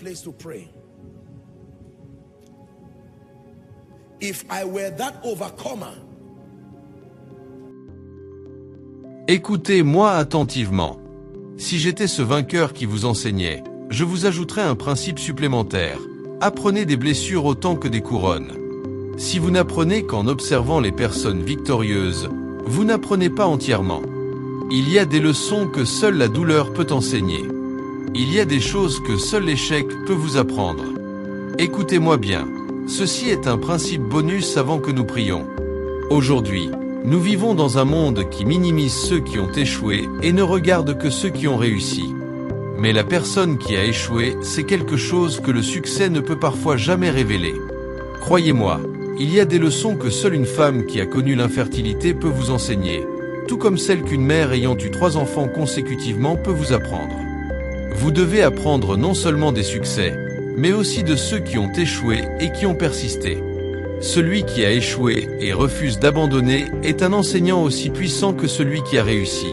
place to pray. If I were that overcomer. Écoutez-moi attentivement. Si j'étais ce vainqueur qui vous enseignait, je vous ajouterais un principe supplémentaire. Apprenez des blessures autant que des couronnes. Si vous n'apprenez qu'en observant les personnes victorieuses, vous n'apprenez pas entièrement. Il y a des leçons que seule la douleur peut enseigner. Il y a des choses que seul l'échec peut vous apprendre. Écoutez-moi bien. Ceci est un principe bonus avant que nous prions. Aujourd'hui, nous vivons dans un monde qui minimise ceux qui ont échoué et ne regarde que ceux qui ont réussi. Mais la personne qui a échoué, c'est quelque chose que le succès ne peut parfois jamais révéler. Croyez-moi, il y a des leçons que seule une femme qui a connu l'infertilité peut vous enseigner, tout comme celles qu'une mère ayant eu 3 enfants consécutivement peut vous apprendre. Vous devez apprendre non seulement des succès, mais aussi de ceux qui ont échoué et qui ont persisté. Celui qui a échoué et refuse d'abandonner est un enseignant aussi puissant que celui qui a réussi.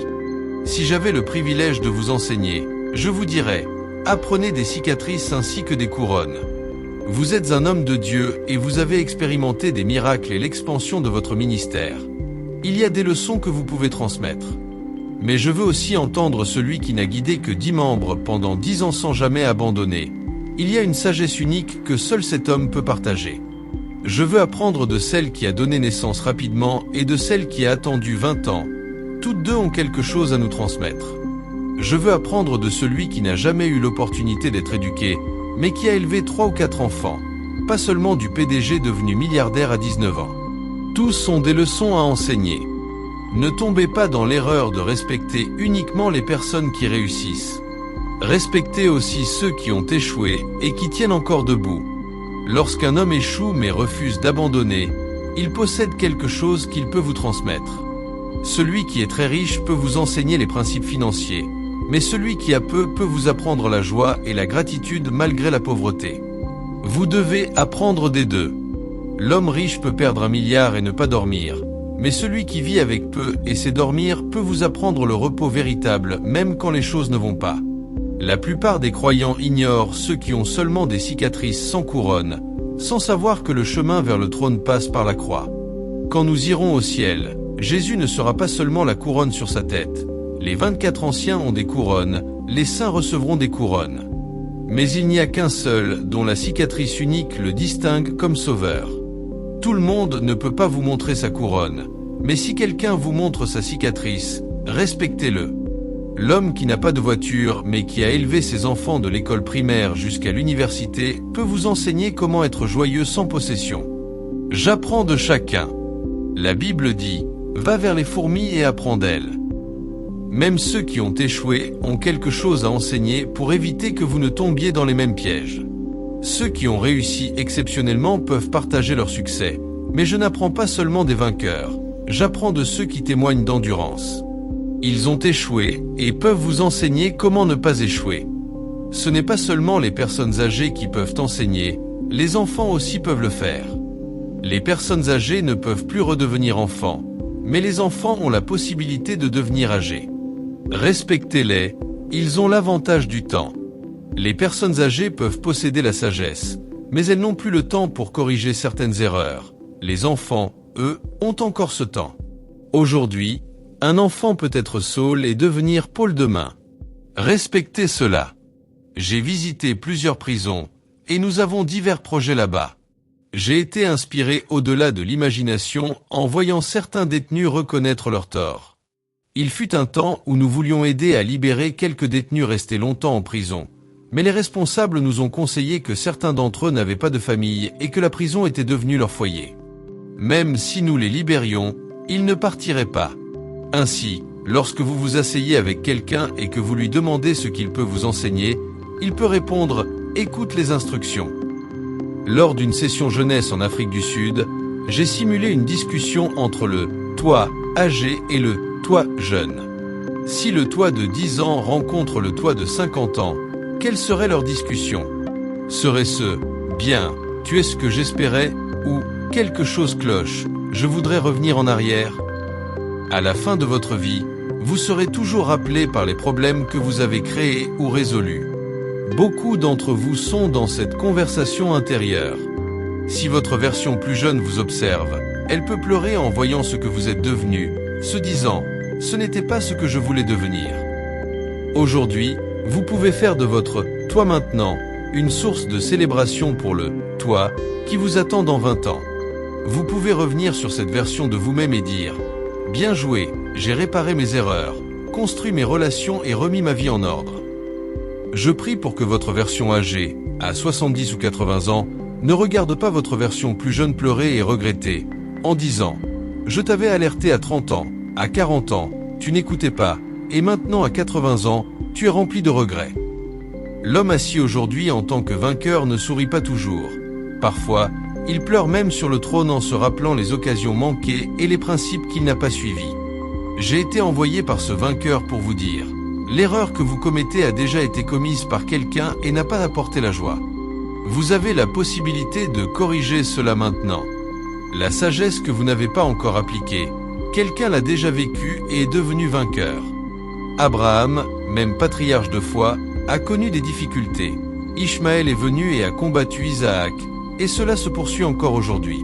Si j'avais le privilège de vous enseigner, je vous dirais, apprenez des cicatrices ainsi que des couronnes. Vous êtes un homme de Dieu et vous avez expérimenté des miracles et l'expansion de votre ministère. Il y a des leçons que vous pouvez transmettre. Mais je veux aussi entendre celui qui n'a guidé que 10 membres pendant 10 ans sans jamais abandonner. Il y a une sagesse unique que seul cet homme peut partager. Je veux apprendre de celle qui a donné naissance rapidement et de celle qui a attendu 20 ans. Toutes deux ont quelque chose à nous transmettre. Je veux apprendre de celui qui n'a jamais eu l'opportunité d'être éduqué, mais qui a élevé 3 ou 4 enfants. Pas seulement du PDG devenu milliardaire à 19 ans. Tous sont des leçons à enseigner. Ne tombez pas dans l'erreur de respecter uniquement les personnes qui réussissent. Respectez aussi ceux qui ont échoué et qui tiennent encore debout. Lorsqu'un homme échoue mais refuse d'abandonner, il possède quelque chose qu'il peut vous transmettre. Celui qui est très riche peut vous enseigner les principes financiers, mais celui qui a peu peut vous apprendre la joie et la gratitude malgré la pauvreté. Vous devez apprendre des deux. L'homme riche peut perdre 1 milliard et ne pas dormir, mais celui qui vit avec peu et sait dormir peut vous apprendre le repos véritable même quand les choses ne vont pas. La plupart des croyants ignorent ceux qui ont seulement des cicatrices sans couronne, sans savoir que le chemin vers le trône passe par la croix. Quand nous irons au ciel, Jésus ne sera pas seulement la couronne sur sa tête. Les 24 anciens ont des couronnes, les saints recevront des couronnes. Mais il n'y a qu'un seul dont la cicatrice unique le distingue comme sauveur. Tout le monde ne peut pas vous montrer sa couronne, mais si quelqu'un vous montre sa cicatrice, respectez-le. L'homme qui n'a pas de voiture mais qui a élevé ses enfants de l'école primaire jusqu'à l'université peut vous enseigner comment être joyeux sans possession. J'apprends de chacun. La Bible dit, va vers les fourmis et apprends d'elles. Même ceux qui ont échoué ont quelque chose à enseigner pour éviter que vous ne tombiez dans les mêmes pièges. Ceux qui ont réussi exceptionnellement peuvent partager leur succès, mais je n'apprends pas seulement des vainqueurs, j'apprends de ceux qui témoignent d'endurance. Ils ont échoué et peuvent vous enseigner comment ne pas échouer. Ce n'est pas seulement les personnes âgées qui peuvent enseigner, les enfants aussi peuvent le faire. Les personnes âgées ne peuvent plus redevenir enfants, mais les enfants ont la possibilité de devenir âgés. Respectez-les, ils ont l'avantage du temps. Les personnes âgées peuvent posséder la sagesse, mais elles n'ont plus le temps pour corriger certaines erreurs. Les enfants, eux, ont encore ce temps. Aujourd'hui, un enfant peut être Saul et devenir Paul demain. Respectez cela. J'ai visité plusieurs prisons, et nous avons divers projets là-bas. J'ai été inspiré au-delà de l'imagination en voyant certains détenus reconnaître leurs torts. Il fut un temps où nous voulions aider à libérer quelques détenus restés longtemps en prison, mais les responsables nous ont conseillé que certains d'entre eux n'avaient pas de famille et que la prison était devenue leur foyer. Même si nous les libérions, ils ne partiraient pas. Ainsi, lorsque vous vous asseyez avec quelqu'un et que vous lui demandez ce qu'il peut vous enseigner, il peut répondre « Écoute les instructions ». Lors d'une session jeunesse en Afrique du Sud, j'ai simulé une discussion entre le « toi âgé » et le « toi jeune ». Si le toi de 10 ans rencontre le toi de 50 ans, quelle serait leur discussion? Serait-ce « Bien, tu es ce que j'espérais » ou « Quelque chose cloche, je voudrais revenir en arrière ». À la fin de votre vie, vous serez toujours rappelé par les problèmes que vous avez créés ou résolus. Beaucoup d'entre vous sont dans cette conversation intérieure. Si votre version plus jeune vous observe, elle peut pleurer en voyant ce que vous êtes devenu, se disant « Ce n'était pas ce que je voulais devenir ». Aujourd'hui, vous pouvez faire de votre « toi maintenant » une source de célébration pour le « toi » qui vous attend dans 20 ans. Vous pouvez revenir sur cette version de vous-même et dire « Bien joué, j'ai réparé mes erreurs, construit mes relations et remis ma vie en ordre ». Je prie pour que votre version âgée, à 70 ou 80 ans, ne regarde pas votre version plus jeune pleurer et regretter, en disant « Je t'avais alerté à 30 ans, à 40 ans, tu n'écoutais pas, et maintenant à 80 ans, tu es rempli de regrets. » L'homme assis aujourd'hui en tant que vainqueur ne sourit pas toujours. Parfois, il pleure même sur le trône en se rappelant les occasions manquées et les principes qu'il n'a pas suivis. J'ai été envoyé par ce vainqueur pour vous dire, l'erreur que vous commettez a déjà été commise par quelqu'un et n'a pas apporté la joie. Vous avez la possibilité de corriger cela maintenant. La sagesse que vous n'avez pas encore appliquée, quelqu'un l'a déjà vécue et est devenu vainqueur. Abraham, même patriarche de foi, a connu des difficultés. Ishmaël est venu et a combattu Isaac, et cela se poursuit encore aujourd'hui.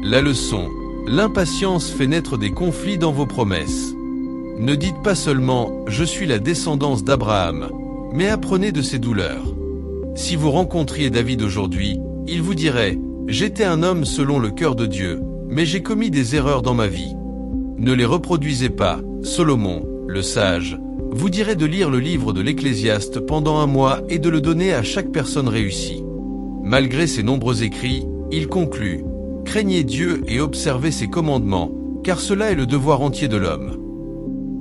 La leçon, l'impatience fait naître des conflits dans vos promesses. Ne dites pas seulement « je suis la descendance d'Abraham », mais apprenez de ses douleurs. Si vous rencontriez David aujourd'hui, il vous dirait « j'étais un homme selon le cœur de Dieu, mais j'ai commis des erreurs dans ma vie ». Ne les reproduisez pas, Salomon, le sage, vous dirait de lire le livre de l'Ecclésiaste pendant 1 mois et de le donner à chaque personne réussie. Malgré ses nombreux écrits, il conclut « Craignez Dieu et observez ses commandements, car cela est le devoir entier de l'homme. »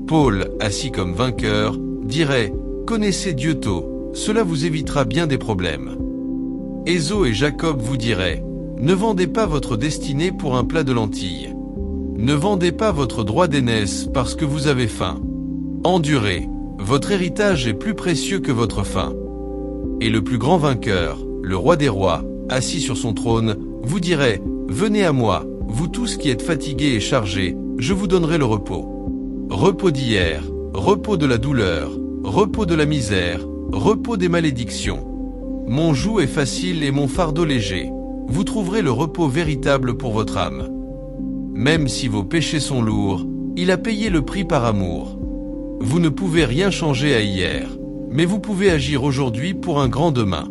Paul, assis comme vainqueur, dirait « Connaissez Dieu tôt, cela vous évitera bien des problèmes. » Ésaü et Jacob vous diraient « Ne vendez pas votre destinée pour un plat de lentilles. Ne vendez pas votre droit d'aînesse parce que vous avez faim. Endurez, votre héritage est plus précieux que votre faim. » Et le plus grand vainqueur, le roi des rois, assis sur son trône, vous dirait « Venez à moi, vous tous qui êtes fatigués et chargés, je vous donnerai le repos. » Repos d'hier, repos de la douleur, repos de la misère, repos des malédictions. Mon joug est facile et mon fardeau léger. Vous trouverez le repos véritable pour votre âme. Même si vos péchés sont lourds, il a payé le prix par amour. Vous ne pouvez rien changer à hier, mais vous pouvez agir aujourd'hui pour un grand demain.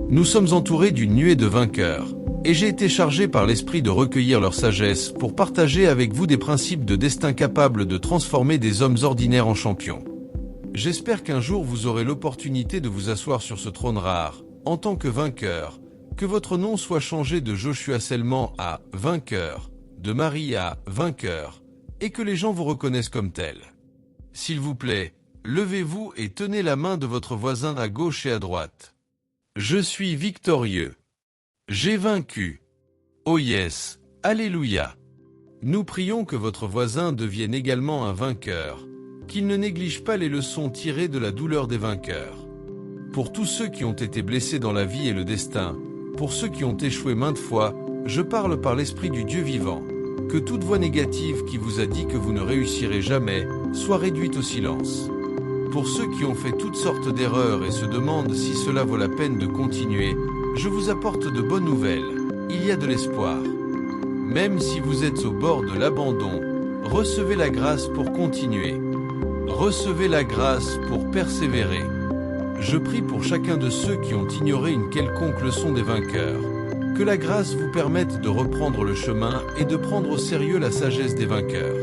Nous sommes entourés d'une nuée de vainqueurs, et j'ai été chargé par l'Esprit de recueillir leur sagesse pour partager avec vous des principes de destin capables de transformer des hommes ordinaires en champions. J'espère qu'un jour vous aurez l'opportunité de vous asseoir sur ce trône rare, en tant que vainqueur, que votre nom soit changé de Joshua Selman à vainqueur, de Marie à vainqueur, et que les gens vous reconnaissent comme tel. S'il vous plaît, levez-vous et tenez la main de votre voisin à gauche et à droite. Je suis victorieux. J'ai vaincu. Oh yes, alléluia. Nous prions que votre voisin devienne également un vainqueur, qu'il ne néglige pas les leçons tirées de la douleur des vainqueurs. Pour tous ceux qui ont été blessés dans la vie et le destin, pour ceux qui ont échoué maintes fois, je parle par l'Esprit du Dieu vivant. Que toute voix négative qui vous a dit que vous ne réussirez jamais soit réduite au silence. Pour ceux qui ont fait toutes sortes d'erreurs et se demandent si cela vaut la peine de continuer, je vous apporte de bonnes nouvelles. Il y a de l'espoir. Même si vous êtes au bord de l'abandon, recevez la grâce pour continuer. Recevez la grâce pour persévérer. Je prie pour chacun de ceux qui ont ignoré une quelconque leçon des vainqueurs. Que la grâce vous permette de reprendre le chemin et de prendre au sérieux la sagesse des vainqueurs.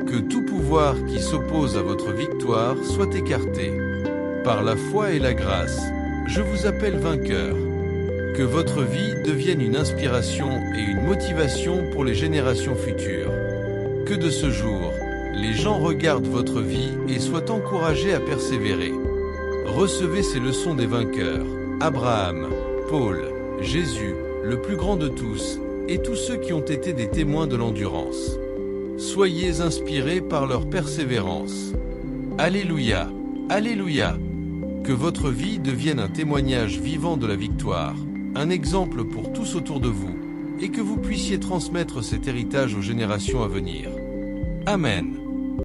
Que tout pouvoir qui s'oppose à votre victoire soit écarté. Par la foi et la grâce, je vous appelle vainqueur. Que votre vie devienne une inspiration et une motivation pour les générations futures. Que de ce jour, les gens regardent votre vie et soient encouragés à persévérer. Recevez ces leçons des vainqueurs, Abraham, Paul, Jésus, le plus grand de tous, et tous ceux qui ont été des témoins de l'endurance. Soyez inspirés par leur persévérance. Alléluia, alléluia. Que votre vie devienne un témoignage vivant de la victoire, un exemple pour tous autour de vous, et que vous puissiez transmettre cet héritage aux générations à venir. Amen.